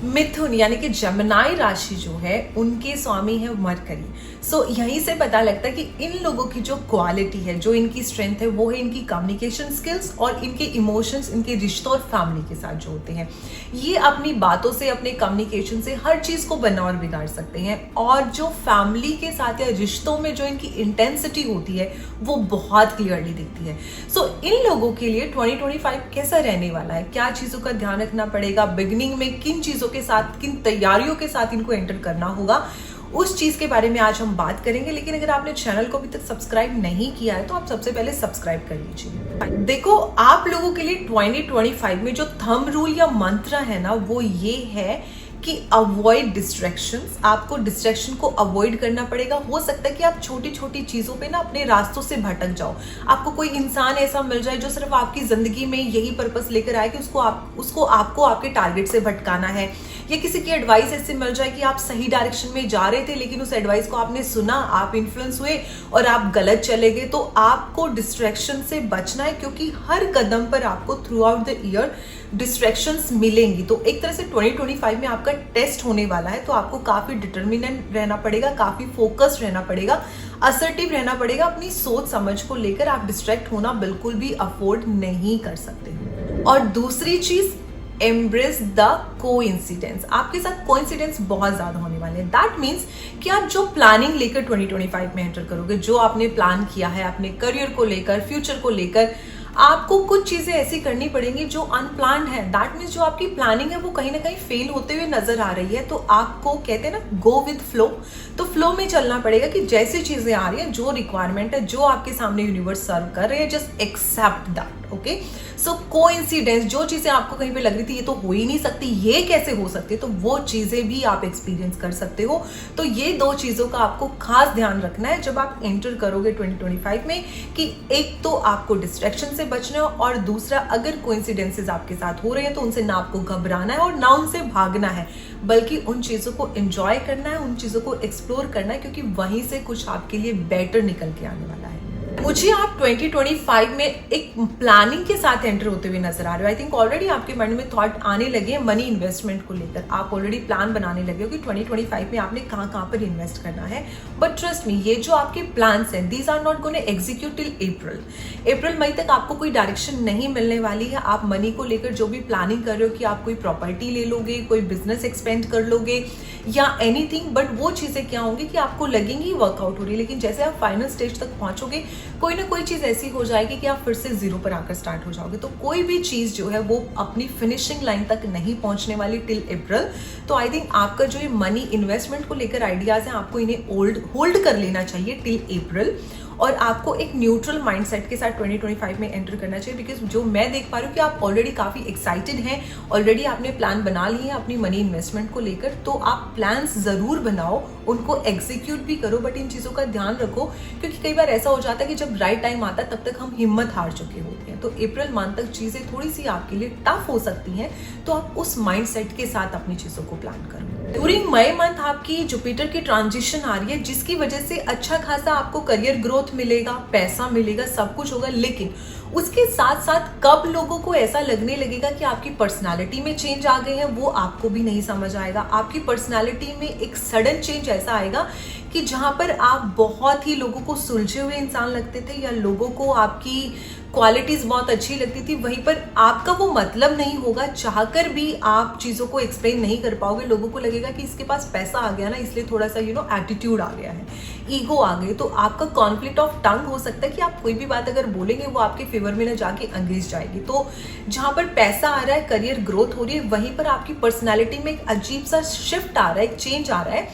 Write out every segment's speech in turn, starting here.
मिथुन यानी कि जेमिनी राशि जो है उनके स्वामी है मरकरी। सो यहीं से पता लगता है कि इन लोगों की जो क्वालिटी है, जो इनकी स्ट्रेंथ है, वो है इनकी कम्युनिकेशन स्किल्स और इनके इमोशंस, इनके रिश्तों और फैमिली के साथ जो होते हैं। ये अपनी बातों से, अपने कम्युनिकेशन से हर चीज को बना और बिगाड़ सकते हैं। और जो फैमिली के साथ या रिश्तों में जो इनकी इंटेंसिटी होती है वो बहुत क्लियरली दिखती है। सो इन लोगों के लिए 2025 कैसा रहने वाला है, क्या चीजों का ध्यान रखना पड़ेगा, बिगिनिंग में किन चीजों के साथ, किन तैयारियों के साथ इनको एंटर करना होगा, उस चीज के बारे में आज हम बात करेंगे। लेकिन अगर आपने चैनल को अभी तक सब्सक्राइब नहीं किया है तो आप सबसे पहले सब्सक्राइब कर लीजिए। देखो, आप लोगों के लिए 2025 में जो थंब रूल या मंत्र है ना, वो ये है कि अवॉइड डिस्ट्रैक्शंस। आपको डिस्ट्रैक्शन को अवॉइड करना पड़ेगा। हो सकता है कि आप छोटी छोटी चीजों पे ना अपने रास्तों से भटक जाओ। आपको कोई इंसान ऐसा मिल जाए जो सिर्फ आपकी जिंदगी में यही पर्पस लेकर आए कि उसको आपको आपके टारगेट से भटकाना है, या किसी की एडवाइस ऐसे मिल जाए कि आप सही डायरेक्शन में जा रहे थे लेकिन उस एडवाइस को आपने सुना, आप इन्फ्लुएंस हुए और आप गलत चले गए। तो आपको डिस्ट्रैक्शन से बचना है, क्योंकि हर कदम पर आपको through out the year distractions मिलेंगी। तो एक तरह से 2025 में आपका टेस्ट होने वाला है। तो आपको काफी डिटर्मिनेंट रहना पड़ेगा, काफी फोकस्ड रहना पड़ेगा, असर्टिव रहना पड़ेगा। अपनी सोच समझ को लेकर आप डिस्ट्रैक्ट होना बिल्कुल भी अफोर्ड नहीं कर सकते। और दूसरी चीज, एम्ब्रेस द कोइंसिडेंस। आपके साथ कोइंसिडेंस बहुत ज्यादा होने वाले हैं। दैट मीन्स कि आप जो प्लानिंग लेकर 2025 में एंटर करोगे, जो आपने प्लान किया है अपने करियर को लेकर, फ्यूचर को लेकर, आपको कुछ चीजें ऐसी करनी पड़ेंगी जो अनप्लान्ड है। दैट मीन्स जो आपकी प्लानिंग है वो कहीं ना कहीं फेल होते हुए नजर आ रही है। तो आपको कहते हैं ना, गो विद फ्लो। तो फ्लो में चलना पड़ेगा कि जैसी चीजें आ रही हैं, जो रिक्वायरमेंट है, जो आपके सामने यूनिवर्स सर्व कर रहे हैं, just except that. Okay, so coincidence, जो चीजें आपको कहीं पे लग रही थी ये तो हो ही नहीं सकती, ये कैसे हो सकती है, तो वो चीजें भी आप एक्सपीरियंस कर सकते हो। तो ये दो चीजों का आपको खास ध्यान रखना है जब आप एंटर करोगे 2025 में, कि एक तो आपको डिस्ट्रैक्शन से बचना है, और दूसरा, अगर कोइंसिडेंसेस आपके साथ हो रहे हैं तो उनसे ना आपको घबराना है और ना उनसे भागना है, बल्कि उन चीजों को एंजॉय करना है, उन चीजों को एक्सप्लोर करना है, क्योंकि वहीं से कुछ आपके लिए बेटर निकल के आने वाला है। मुझे आप 2025 में एक प्लानिंग के साथ एंटर होते हुए नजर आ रहे हो। आई थिंक ऑलरेडी आपके माइंड में थॉट आने लगे हैं मनी इन्वेस्टमेंट को लेकर। आप ऑलरेडी प्लान बनाने लगे हो कि 2025 में आपने कहां पर इन्वेस्ट करना है। बट ट्रस्ट मी, ये जो आपके प्लान्स हैं, these are not gonna execute till April मई तक आपको कोई डायरेक्शन नहीं मिलने वाली है। आप मनी को लेकर जो भी प्लानिंग कर रहे हो कि आप कोई प्रॉपर्टी ले लोगे, कोई बिजनेस एक्सपेंड कर लोगे या एनीथिंग, बट वो चीजें क्या होंगी कि आपको लगेंगी वर्कआउट हो रही है, लेकिन जैसे आप फाइनल स्टेज तक पहुंचोगे कोई ना कोई चीज ऐसी हो जाएगी कि आप फिर से जीरो पर आकर स्टार्ट हो जाओगे। तो कोई भी चीज जो है वो अपनी फिनिशिंग लाइन तक नहीं पहुंचने वाली टिल अप्रैल। तो आई थिंक आपका जो ये मनी इन्वेस्टमेंट को लेकर आइडियाज हैं, आपको इन्हें होल्ड कर लेना चाहिए टिल अप्रैल, और आपको एक न्यूट्रल माइंडसेट के साथ 2025 में एंटर करना चाहिए। बिकॉज जो मैं देख पा रही हूँ कि आप ऑलरेडी काफी एक्साइटेड हैं, ऑलरेडी आपने प्लान बना लिए हैं अपनी मनी इन्वेस्टमेंट को लेकर। तो आप प्लान्स जरूर बनाओ, उनको एग्जीक्यूट भी करो, बट इन चीजों का ध्यान रखो, क्योंकि कई बार ऐसा हो जाता है कि जब राइट टाइम आता है तब तक हम हिम्मत हार चुके होते हैं। तो अप्रैल मंथ तक चीजें थोड़ी सी आपके लिए टफ हो सकती हैं, तो आप उस माइंडसेट के साथ अपनी चीजों को प्लान करो। ड्यूरिंग मई मंथ आपकी जुपिटर की ट्रांजिशन आ रही है, जिसकी वजह से अच्छा खासा आपको करियर ग्रोथ मिलेगा, पैसा मिलेगा, सब कुछ होगा। लेकिन उसके साथ साथ कब लोगों को ऐसा लगने लगेगा कि आपकी पर्सनालिटी में चेंज आ गए हैं, वो आपको भी नहीं समझ आएगा। आपकी पर्सनालिटी में एक सडन चेंज ऐसा आएगा कि जहां पर आप बहुत ही लोगों को सुलझे हुए इंसान लगते थे, या लोगों को आपकी क्वालिटीज बहुत अच्छी लगती थी, वहीं पर आपका वो मतलब नहीं होगा, चाहकर भी आप चीजों को एक्सप्लेन नहीं कर पाओगे। लोगों को लगेगा कि इसके पास पैसा आ गया ना, इसलिए थोड़ा सा एटीट्यूड आ गया है, ईगो आ गई। तो आपका कॉन्फ्लिक्ट ऑफ टंग हो सकता है कि आप कोई भी बात अगर बोलेंगे वो आपके फेवर में ना जाके अंग्रेज जाएगी। तो जहां पर पैसा आ रहा है, करियर ग्रोथ हो रही है, वहीं पर आपकी पर्सनैलिटी में एक अजीब सा शिफ्ट आ रहा है, एक चेंज आ रहा है,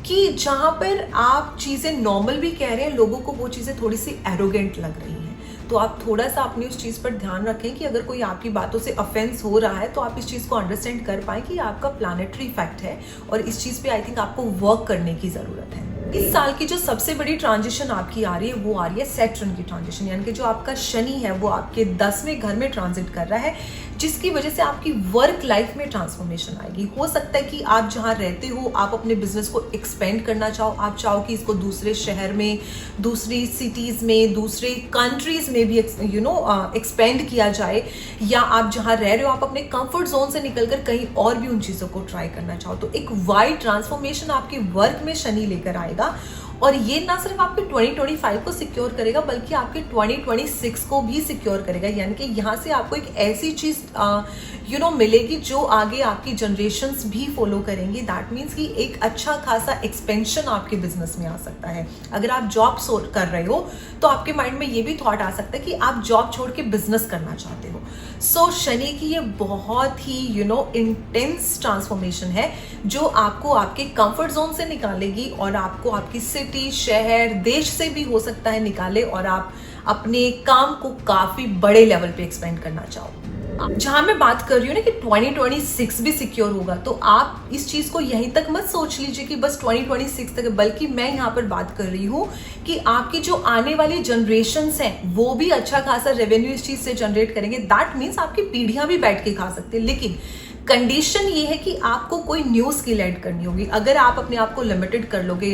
कि जहां पर आप चीजें नॉर्मल भी कह रहे हैं, लोगों को वो चीजें थोड़ी सी एरोगेंट लग रही हैं। तो आप थोड़ा सा अपनी उस चीज पर ध्यान रखें कि अगर कोई आपकी बातों से ऑफेंस हो रहा है तो आप इस चीज को अंडरस्टैंड कर पाए कि आपका प्लैनेटरी इफेक्ट है, और इस चीज पे आई थिंक आपको वर्क करने की जरूरत है। इस साल की जो सबसे बड़ी ट्रांजिशन आपकी आ रही है वो आ रही है सैटर्न की ट्रांजिशन, यानी कि जो आपका शनि है वो आपके 10वें घर में ट्रांजिट कर रहा है, जिसकी वजह से आपकी वर्क लाइफ में ट्रांसफॉर्मेशन आएगी। हो सकता है कि आप जहाँ रहते हो आप अपने बिजनेस को एक्सपेंड करना चाहो, आप चाहो कि इसको दूसरे शहर में, दूसरी सिटीज में, दूसरे कंट्रीज में भी एक्सपेंड किया जाए, या आप जहाँ रह रहे हो आप अपने कंफर्ट जोन से निकलकर कहीं और भी उन चीजों को ट्राई करना चाहो। तो एक वाइड ट्रांसफॉर्मेशन आपके वर्क में शनि लेकर आएगा, और ये ना सिर्फ आपके 2025 को सिक्योर करेगा बल्कि आपके 2026 को भी सिक्योर करेगा। यानी कि यहाँ से आपको एक ऐसी चीज मिलेगी जो आगे आपकी जनरेशन्स भी फॉलो करेंगी। दैट मीन्स कि एक अच्छा खासा एक्सपेंशन आपके बिजनेस में आ सकता है। अगर आप जॉब कर रहे हो तो आपके माइंड में ये भी थॉट आ सकता है कि आप जॉब छोड़ के बिजनेस करना चाहते हो। सो शनि की ये बहुत ही इंटेंस ट्रांसफॉर्मेशन है जो आपको आपके कंफर्ट जोन से निकालेगी और आपको आपकी सिटी, शहर, देश से भी हो सकता है निकाले, और आप अपने काम को काफी बड़े लेवल पे एक्सपेंड करना चाहो। जहां मैं बात कर रही हूँ ना कि 2026 भी सिक्योर होगा, तो आप इस चीज को यहीं तक मत सोच लीजिए कि बस 2026 तक, बल्कि मैं यहाँ पर बात कर रही हूँ कि आपकी जो आने वाली जनरेशन्स हैं वो भी अच्छा खासा रेवेन्यू इस चीज से जनरेट करेंगे। दैट मीन्स आपकी पीढ़ियां भी बैठ के खा सकते हैं, लेकिन कंडीशन ये है कि आपको कोई न्यू स्किल ऐड करनी होगी। अगर आप अपने आप को लिमिटेड कर लोगे,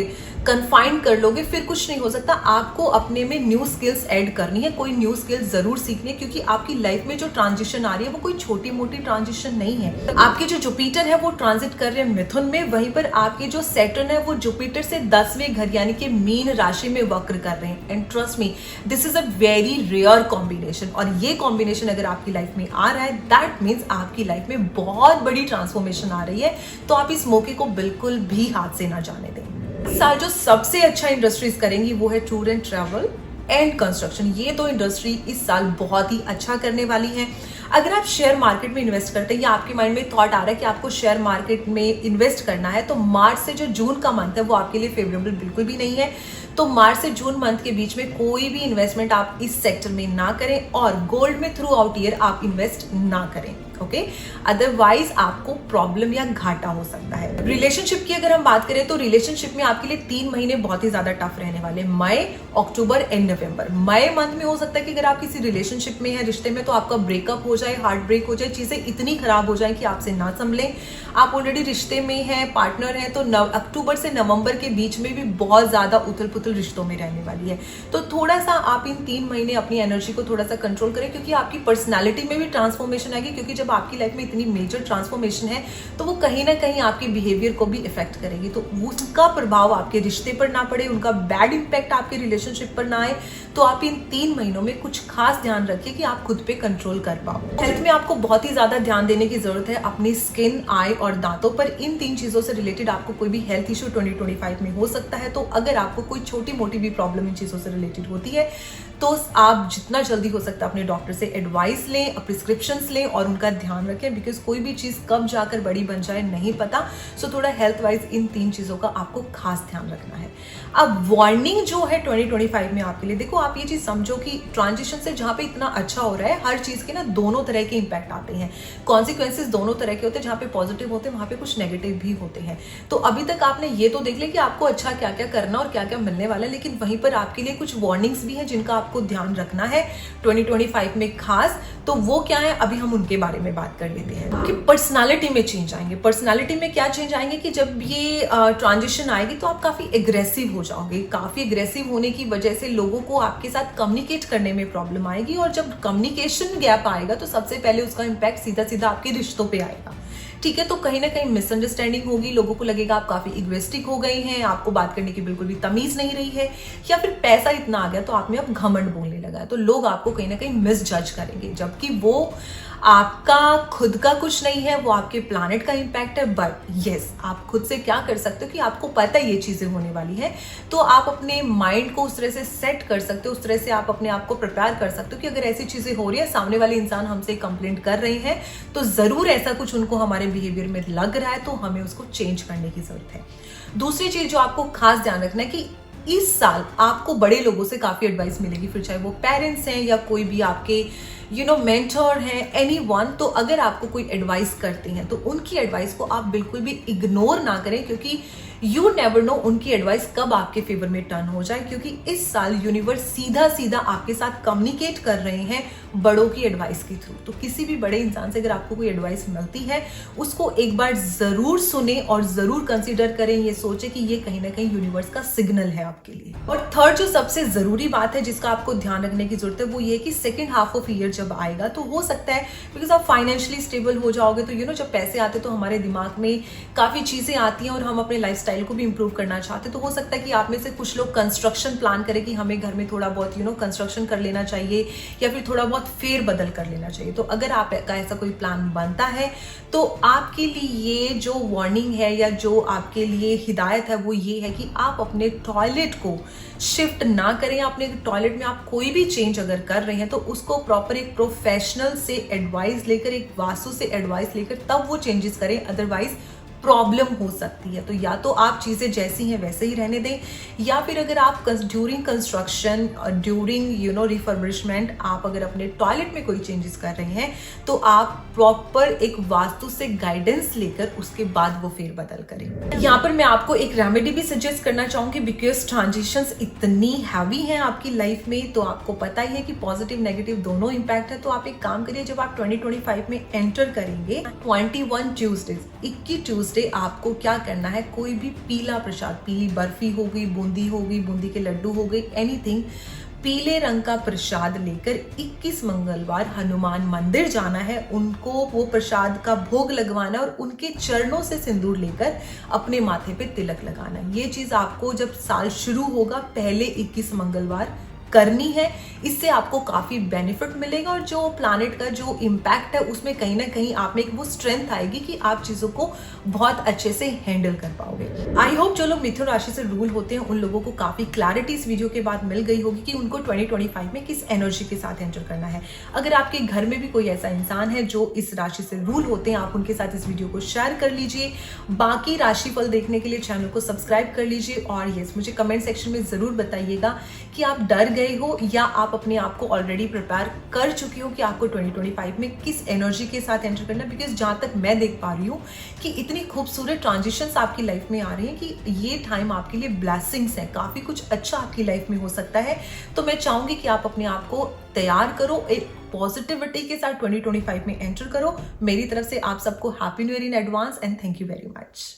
कन्फाइंड कर लोगे, फिर कुछ नहीं हो सकता। आपको अपने में न्यू स्किल्स ऐड करनी है, कोई न्यू स्किल्स जरूर सीखनी है, क्योंकि आपकी लाइफ में जो ट्रांजिशन आ रही है वो कोई छोटी मोटी ट्रांजिशन नहीं है। आपके जो जुपिटर है वो ट्रांजिट कर रहे हैं मिथुन में, वहीं पर आपके जो सैटर्न है वो जुपिटर से 10वें घर यानी कि मीन राशि में वक्र कर रहे हैं। And trust me, this is a very rare combination, और ये कॉम्बिनेशन अगर आपकी लाइफ में आ रहा है दैट मीन्स आपकी लाइफ में बहुत बड़ी ट्रांसफॉर्मेशन आ रही है। तो आप इस मौके को बिल्कुल भी हाथ से ना जाने दें। इस साल जो सबसे अच्छा इंडस्ट्रीज करेंगी वो है tour and travel and construction. ये दो इंडस्ट्री इस साल बहुत ही अच्छा करने वाली है। अगर आप शेयर मार्केट में इन्वेस्ट करते हैं या आपके माइंड में थॉट आ रहा है कि आपको शेयर मार्केट में इन्वेस्ट करना है, तो मार्च से जो जून का मंथ है वो आपके लिए फेवरेबल बिल्कुल भी नहीं है। तो मार्च से जून मंथ के बीच में कोई भी इन्वेस्टमेंट आप इस सेक्टर में ना करें, और गोल्ड में थ्रू आउट ईयर आप इन्वेस्ट ना करें। ओके, अदरवाइज आपको प्रॉब्लम या घाटा हो सकता है। रिलेशनशिप की अगर हम बात करें तो रिलेशनशिप में आपके लिए 3 महीने बहुत ही ज्यादा टफ रहने वाले, मई, October and November. May month में हो सकता है कि अगर आप किसी रिलेशनशिप में है, रिश्ते में, तो आपका ब्रेकअप हो जाए, हार्ट ब्रेक हो जाए, चीजें इतनी खराब हो जाए कि आपसे ना संभले। आप ऑलरेडी रिश्ते में हैं, पार्टनर है, तो अक्टूबर से नवंबर के बीच में भी बहुत ज्यादा उथल पुथल रिश्तों में रहने वाली है। तो थोड़ा सा आप इन 3 महीने अपनी एनर्जी को थोड़ा सा कंट्रोल करें, क्योंकि आपकी पर्सनैलिटी में भी ट्रांसफॉर्मेशन आएगी। क्योंकि जब आपकी लाइफ में इतनी मेजर ट्रांसफॉर्मेशन है तो वो कहीं ना कहीं आपके बिहेवियर को भी इफेक्ट करेगी। तो उसका प्रभाव आपके रिश्ते पर ना पड़े, उनका बैड इंपैक्ट आपके रिलेशनशिप पर ना आए, तो आप इन 3 महीनों में कुछ खास ध्यान रखिए कि आप खुद पे कंट्रोल कर पाओ। हेल्थ में आपको बहुत ही ज्यादा ध्यान देने की जरूरत है, अपनी स्किन, आई और दांतों पर। इन 3 चीजों से रिलेटेड आपको कोई भी हेल्थ इश्यू 2025 में हो सकता है। तो अगर आपको कोई छोटी मोटी भी प्रॉब्लम इन चीजों से रिलेटेड होती है तो आप जितना जल्दी हो सकता है अपने डॉक्टर से एडवाइस लें, प्रिस्क्रिप्शंस लें और उनका ध्यान रखें, बिकॉज कोई भी चीज कब जाकर बड़ी बन जाए नहीं पता। सो थोड़ा हेल्थ वाइज इन 3 चीजों का आपको खास ध्यान रखना है। अब वार्निंग जो है 2025 में आपके लिए, देखो आप ये चीज समझो कि ट्रांजिशन से जहां पे इतना अच्छा हो रहा है, हर चीज के ना दोनों तरह के इंपैक्ट आते हैं, कॉन्सिक्वेंसेज दोनों तरह के होते हैं। जहां पे पॉजिटिव होते हैं वहां पे कुछ नेगेटिव भी होते हैं। तो अभी तक आपने ये तो देख लिया कि आपको अच्छा क्या क्या करना और क्या क्या मिलने वाला है, लेकिन वहीं पर आपके लिए कुछ वार्निंग्स भी हैं जिनका आपको ध्यान रखना है 2025 में खास। तो वो क्या है, अभी हम उनके बारे में बात कर लेते हैं कि पर्सनालिटी में चेंज आएंगे। पर्सनालिटी में क्या चेंज आएंगे कि जब ये ट्रांजिशन आएगी तो आप काफी एग्रेसिव हो जाओगे। काफी एग्रेसिव होने की वजह से लोगों को आपके साथ कम्युनिकेट करने में प्रॉब्लम आएगी, और जब कम्युनिकेशन गैप आएगा तो सबसे पहले उसका इंपैक्ट सीधा सीधा आपके रिश्तों पे आएगा। ठीक है, तो कहीं ना कहीं मिसअंडरस्टैंडिंग होगी, लोगों को लगेगा आप काफी इगोइस्टिक हो गई हैं, आपको बात करने की बिल्कुल भी तमीज नहीं रही है, या फिर पैसा इतना आ गया तो आप में अब घमंड बोलने लगा है। तो लोग आपको कहीं ना कहीं मिसजज करेंगे, जबकि वो आपका खुद का कुछ नहीं है, वो आपके प्लानेट का इंपैक्ट है। बट यस, आप खुद से क्या कर सकते हो कि आपको पता है ये चीजें होने वाली है, तो आप अपने माइंड को उस तरह से सेट कर सकते हो, उस तरह से आप अपने आप को प्रिपेयर कर सकते हो कि अगर ऐसी चीजें हो रही है, सामने वाले इंसान हमसे कंप्लेंट कर रहे हैं, तो जरूर ऐसा कुछ उनको हमारे बिहेवियर में लग रहा है, तो हमें उसको चेंज करने की जरूरत है। दूसरी चीज जो आपको खास ध्यान रखना है कि इस साल आपको बड़े लोगों से काफी एडवाइस मिलेगी, फिर चाहे वो पेरेंट्स हैं या कोई भी आपके मेंटर हैं, एनीवन, तो अगर आपको कोई एडवाइस करते हैं तो उनकी एडवाइस को आप बिल्कुल भी इग्नोर ना करें, क्योंकि यू नेवर नो उनकी एडवाइस कब आपके फेवर में टर्न हो जाए। क्योंकि इस साल यूनिवर्स सीधा सीधा आपके साथ कम्युनिकेट कर रहे हैं बड़ों की एडवाइस के थ्रू। तो किसी भी बड़े इंसान से अगर आपको कोई एडवाइस मिलती है उसको एक बार जरूर सुने और जरूर कंसीडर करें, ये सोचे कि ये कहीं ना कहीं यूनिवर्स का सिग्नल है आपके लिए। और थर्ड जो सबसे जरूरी बात है जिसका आपको ध्यान रखने की जरूरत है वो ये कि सेकेंड हाफ ऑफ ईयर जब आएगा तो हो सकता है बिकॉज आप फाइनेंशियली स्टेबल हो जाओगे, तो जब पैसे आते तो हमारे दिमाग में काफी चीजें आती हैं और हम अपने लाइफस्टाइल को भी इंप्रूव करना चाहते हैं। तो हो सकता है कि आप में से कुछ लोग कंस्ट्रक्शन प्लान करें कि हमें घर में थोड़ा बहुत कंस्ट्रक्शन कर लेना चाहिए या फिर थोड़ा बहुत फेर बदल कर लेना चाहिए। तो अगर आपका ऐसा कोई प्लान बनता है तो आपके लिए ये जो वार्निंग है या जो आपके लिए हिदायत है वो ये है कि आप अपने टॉयलेट को शिफ्ट ना करें। अपने टॉयलेट में आप कोई भी चेंज अगर कर रहे हैं तो उसको प्रॉपर एक प्रोफेशनल से एडवाइस लेकर, एक वास्तु से एडवाइस लेकर तब वो चेंजेस करें, अदरवाइज प्रॉब्लम हो सकती है। तो या तो आप चीजें जैसी हैं वैसे ही रहने दें, या फिर अगर आप ड्यूरिंग कंस्ट्रक्शन, ड्यूरिंग रिफर्बिशमेंट आप अगर अपने टॉयलेट में कोई चेंजेस कर रहे हैं तो आप प्रॉपर एक वास्तु से गाइडेंस लेकर उसके बाद वो फेरबदल करें। यहाँ पर मैं आपको एक रेमेडी भी सजेस्ट करना चाहूंगी, बिकॉज ट्रांजिशंस इतनी हैवी हैं आपकी लाइफ में, तो आपको पता ही है कि पॉजिटिव नेगेटिव दोनों इंपैक्ट है। तो आप एक काम करिए, जब आप 2025 में एंटर करेंगे 21 ट्यूजडेज, 21 ट्यूजडे आपको क्या करना है, कोई भी पीला प्रसाद, पीली बर्फी हो गई, बूंदी हो गई, बूंदी के लड्डू हो गई, एनीथिंग, पीले रंग का प्रसाद लेकर 21 मंगलवार हनुमान मंदिर जाना है, उनको वो प्रसाद का भोग लगवाना है और उनके चरणों से सिंदूर लेकर अपने माथे पे तिलक लगाना है। ये चीज आपको जब साल शुरू होगा पहले 21 मंगलवार करनी है। इससे आपको काफी बेनिफिट मिलेगा और जो प्लैनेट का जो इम्पैक्ट है उसमें कहीं ना कहीं आप में एक वो स्ट्रेंथ आएगी कि आप चीजों को बहुत अच्छे से हैंडल कर पाओगे। आई होप जो लोग मिथुन राशि से रूल होते हैं उन लोगों को काफी क्लैरिटी इस वीडियो के बाद मिल गई होगी कि उनको 2025 में किस एनर्जी के साथ एंटर करना है। अगर आपके घर में भी कोई ऐसा इंसान है जो इस राशि से रूल होते हैं, आप उनके साथ इस वीडियो को शेयर कर लीजिए। बाकी राशिफल देखने के लिए चैनल को सब्सक्राइब कर लीजिए और यस, मुझे कमेंट सेक्शन में जरूर बताइएगा कि आप डर गए हो या आप अपने आप को ऑलरेडी प्रिपेयर कर चुके हो कि आपको 2025 में किस एनर्जी के साथ एंटर करना है। बिकॉज जहां तक मैं देख पा रही हूँ कि इतनी खूबसूरत ट्रांजिशंस आपकी लाइफ में आ रही हैं कि ये टाइम आपके लिए ब्लेसिंग्स है, काफी कुछ अच्छा आपकी लाइफ में हो सकता है। तो मैं चाहूंगी कि आप अपने आप को तैयार करो, एक पॉजिटिविटी के साथ 2025 में एंटर करो। मेरी तरफ से आप सबको happy new year in advance and thank you very much.